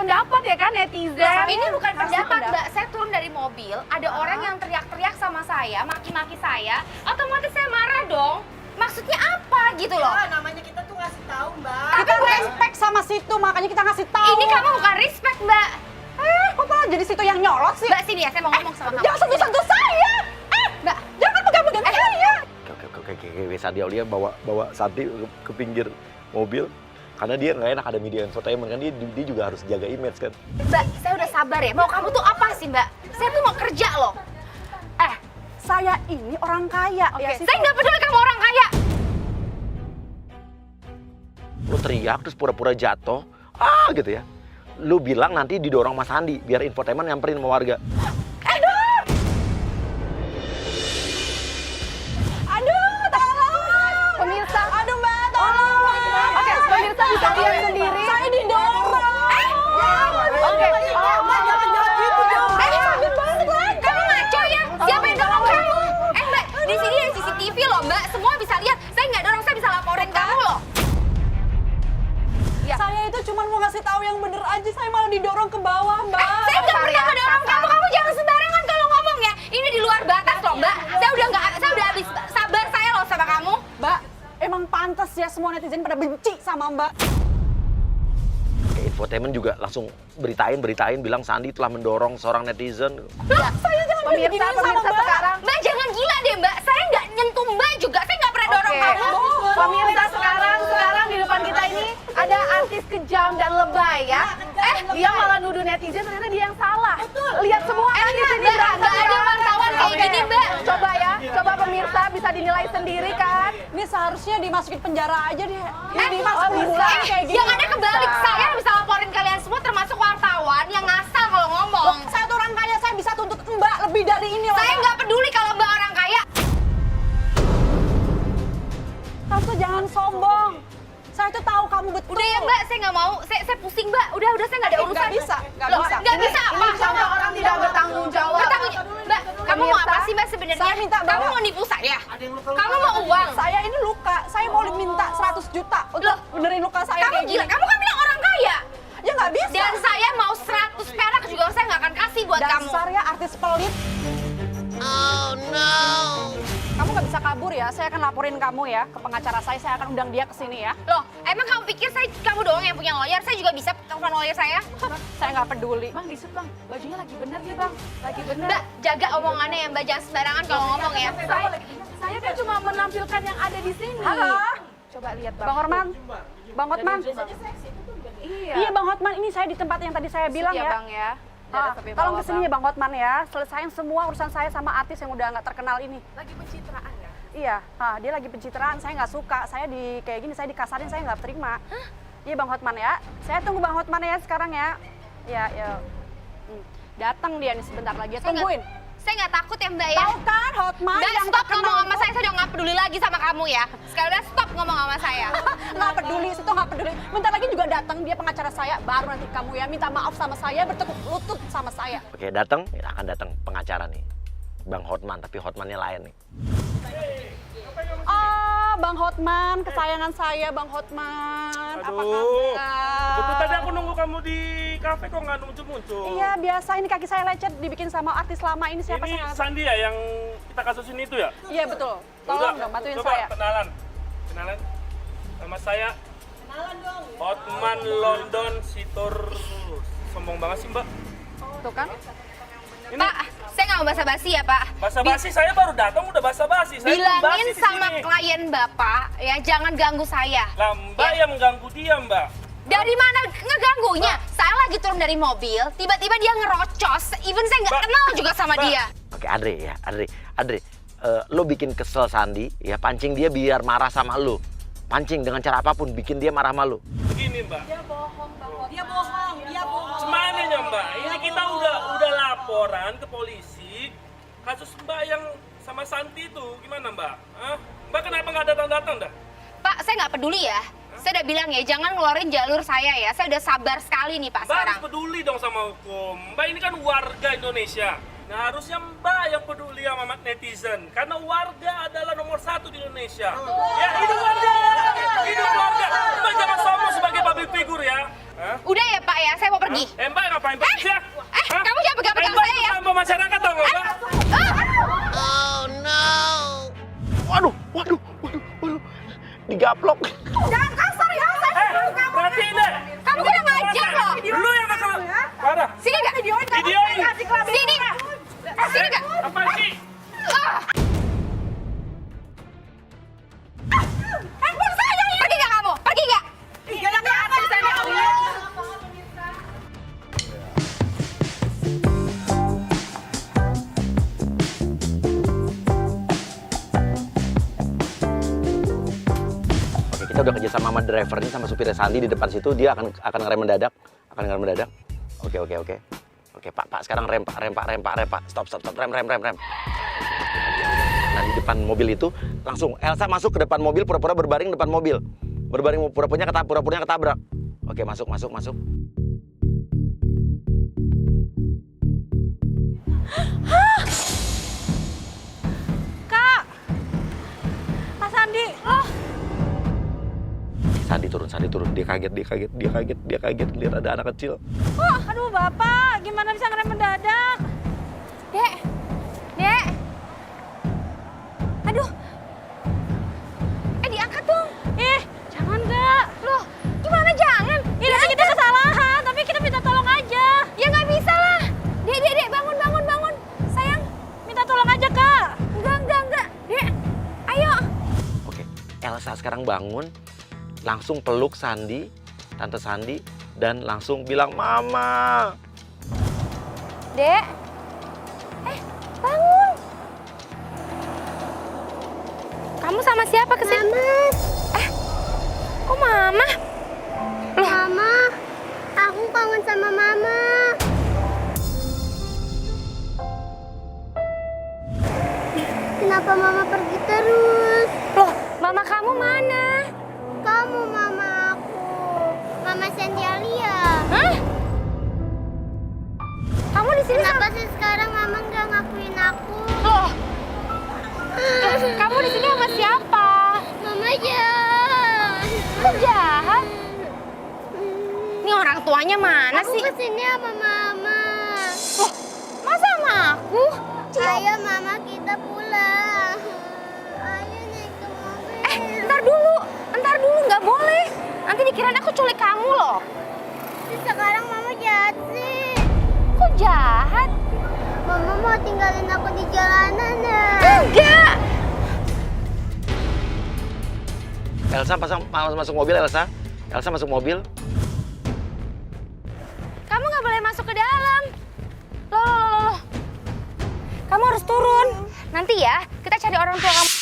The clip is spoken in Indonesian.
pendapat ya kan netizen. Ini bukan pendapat, Mbak. Saya turun dari mobil, ada orang yang teriak-teriak sama saya, maki-maki saya, otomatis saya marah dong. Maksudnya apa gitu loh? Ya, namanya kita tuh ngasih tahu, Mbak. Kita respect sama situ, makanya kita ngasih tahu. Ini kamu bukan respect, Mbak. Kok malah jadi situ yang nyolot sih? Mbak, sini ya, saya mau ngomong sama kamu. Jangan sentuh-sentuh saya! Mbak, Jangan pegang-pegang saya! Oke, Santi Aulia bawa Santi ke pinggir mobil karena dia nggak enak ada media infotainment kan dia juga harus jaga image kan. Mbak, saya udah sabar ya. Mau kamu tuh apa sih, Mbak? Saya tuh mau kerja loh. Saya ini orang kaya ya sih. Saya nggak peduli kamu orang kaya. Lu teriak terus pura-pura jatuh, gitu ya. Lu bilang nanti didorong Mas Andi biar infotainment nyamperin sama warga. Aduh, tolong! Pemirsa, Aduh, Mbak, tolong! oke, pemirsa bisa lihat sendiri. Saya didorong! Oke, Sakit banget lagi! Kamu ngaco ya? Siapa yang dorong kamu? Mbak, di sini ada CCTV loh, Mbak. Semua bisa lihat. Saya nggak dorong, saya bisa laporin kamu loh. Ya. Saya itu cuma mau ngasih tahu yang bener aja, saya malah didorong ke bawah, Mbak. Saya nggak pernah ngedorong kamu. Kamu jangan sembarangan kalau ngomong ya. Ini di luar batas loh, Mbak. Saya udah habis sabar saya loh sama kamu. Mbak, emang pantas ya semua netizen pada benci sama Mbak. Kayak infotainment juga langsung beritain bilang Sandi telah mendorong seorang netizen. Saya jangan Pemirsa sekarang. Mbak, jangan gila deh, Mbak. Saya nggak nyentuh Mbak juga. Saya nggak pernah dorong Oke. kamu. Pemirsa sekarang di depan kita ini ada artis kejam dan lebay ya. Dia malah nuduh netizen ternyata dia yang salah. Lihat semua kan di sini Mbak, nggak ada wartawan kayak gini, Mbak. Coba ya, coba pemirsa bisa dinilai sendiri kan. Ini seharusnya dimasukin penjara aja deh. dimasukin bulan kayak gini. Yang ada kebalik, saya bisa laporin kalian semua termasuk wartawan yang ngasal kalau ngomong. Saya tuh orang kaya, saya bisa tuntut Mbak lebih dari ini loh. Saya nggak peduli kalau Mbak orang kaya. Tante jangan sombong. Saya tuh tahu kamu betul. Udah ya Mbak, saya nggak mau. Saya pusing Mbak. Udah saya nggak ada urusan. Nggak bisa, nggak Loh, bisa. nggak bisa apa? Ini contoh orang tidak bertanggung jawab. Mbak, kamu mau apa sih Mbak sebenarnya? Saya minta kamu bawa. mau nipu saya? Kamu mau uang? Saya ini luka, saya mau minta 100 juta untuk benerin luka saya. Kamu kayak gila? gini. Kamu kan bilang orang kaya. Ya nggak bisa. Dan saya mau 100 perak juga saya nggak akan kasih buat kamu. Dasar ya artis pelit. Oh no. Kamu nggak bisa kabur ya, saya akan laporin kamu ya ke pengacara saya akan undang dia ke sini ya. Loh, emang kamu pikir kamu doang yang punya lawyer? Saya juga bisa telepon lawyer saya. Saya nggak peduli. Bang, disut bang, bajunya lagi bener nih bang, lagi bener. Mbak, jaga omongannya ya Mbak, jangan sembarangan kalau ngomong ya. Saya kan cuma menampilkan yang ada di sini. Halo, Coba lihat bang. Bang Horman. Bang Hotman. Iya. Iya Bang Hotman, ini saya di tempat yang tadi saya bilang ya ya. bang ya. Tolong kesini ya Bang Hotman ya, selesain semua urusan saya sama artis yang udah nggak terkenal ini. Lagi pencitraan ya. Iya, dia lagi pencitraan, saya nggak suka. Saya kayak gini, saya dikasarin, saya nggak terima. Iya Bang Hotman ya, saya tunggu Bang Hotman ya sekarang ya. Iya, ya. Datang dia nih sebentar lagi, tungguin. Saya nggak takut ya Mbak ya. Tahu kan Hotman Mbak, yang stop terkenal ngomong sama itu? saya udah nggak peduli lagi sama kamu ya. Sekarang udah stop ngomong sama saya. Nggak peduli, situ nggak peduli. Bentar lagi juga datang dia pengacara saya, baru nanti kamu ya minta maaf sama saya, bertekuk lutut sama saya. Oke, akan datang pengacara nih. Bang Hotman, tapi Hotmannya lain nih. Bang Hotman, kesayangan saya Bang Hotman. Apa Aduh, kabar? betul tadi aku nunggu kamu di kafe kok nggak muncul-muncul. Iya, biasa ini kaki saya lecet dibikin sama artis lama ini siapa Ini saya nggak tahu. Sandi ya yang kita kasusin itu ya? Iya betul. Udah, Tolong dong bantuin coba saya. kenalan. Kenalan. Nama saya Hotman London Sitor. Sombong banget sih Mbak. Tuh kan? Ini Pak, saya nggak mau basa-basi ya Pak. basa-basi saya baru datang udah basa-basi. Saya Bilangin basi di sama sini. klien Bapak ya jangan ganggu saya. Lah Mbak yang mengganggu dia Mbak. Dari mana ngeganggunya? Saya lagi turun dari mobil, tiba-tiba dia ngerocos. Even saya nggak Mbak, kenal juga sama Mbak. dia. Oke, Andre, lo bikin kesel Sandi, ya pancing dia biar marah sama lo. Pancing dengan cara apapun, bikin dia marah sama lo. Begini Mbak. Dia bohong. Semananya Mbak, ini kita udah laporan ke polisi kasus Mbak yang sama Santi itu gimana Mbak? Hah? Mbak kenapa nggak datang-datang dah? Pak, saya nggak peduli ya. Saya udah bilang ya, jangan ngeluarin jalur saya ya. Saya udah sabar sekali nih Pak Mbak sekarang. harus peduli dong sama hukum. Mbak ini kan warga Indonesia. Nah harusnya Mbak yang peduli sama netizen. Karena warga adalah nomor 1 di Indonesia. Ya hidup warga! Hidup warga! Mbak jangan sombong sebagai public figure ya. Hah? Udah ya Pak ya, saya mau pergi. Mbak ngapain pergi ya? Kamu jangan pegang-pegang Mbak saya itu ya. sampah masyarakat tau nggak, Mbak? Waduh. Digaplok. Jangan kasar ya, saya Perhatiin deh. Kamu kurang ajar loh. Lu yang nakal. Parah. Sini nggak? Videoin. Sini. Sini nggak? Apa sih? Handphone saya ini. Pergi nggak kamu? Pergi nggak? Jangan artis Sandy Aulia. Oke, kita udah kerja sama driver ini sama supirnya Sandi di depan situ. Dia akan ngerem mendadak. Oke, Pak, sekarang rem, Pak. Stop, rem. Nah, di depan mobil itu langsung Elsa masuk ke depan mobil, pura-pura berbaring depan mobil. Pura-puranya ketabrak. Oke, masuk. Kak! Kak Sandi! Oh! Sandi turun. Dia kaget. Lihat ada anak kecil. Oh, aduh Bapak, gimana bisa ngerem mendadak? Dek. Aduh. Diangkat dong. Jangan Kak. Loh, gimana jangan? Ini kita kesalahan, tapi kita minta tolong aja. Ya nggak bisa lah. Dek, bangun. Sayang, Minta tolong aja Kak. enggak. Dek, ayo. Oke, Elsa sekarang bangun, langsung peluk Sandi, Tante Sandi, dan langsung bilang Mama. Dek. Bangun. Kamu sama siapa kesini? Kok Mama? Mama, aku kangen sama Mama. Kenapa Mama pergi terus? Loh, Mama kamu mana? Kamu Mama aku, Mama Sandy Aulia. Hah? Kamu di sini Kenapa sih sekarang Mama nggak ngakuin aku? Loh, kamu di sini sama siapa? Mama jahat. Kok jahat? Ini orang tuanya mana Aku sih? kesini sama Mama. Loh, masa sama aku? Ayo Mama kita pulang. Ayo naik ke mobil. Ntar dulu, nggak boleh. Nanti dikirain aku culik kamu loh. Terus sekarang Mama jahat sih. Kok jahat? Mama mau tinggalin aku di jalanan ya? Enggak. Elsa masuk mobil, Elsa masuk mobil. Kamu nggak boleh masuk ke dalam. Loh. Kamu harus turun. Nanti ya, kita cari orang tua kamu.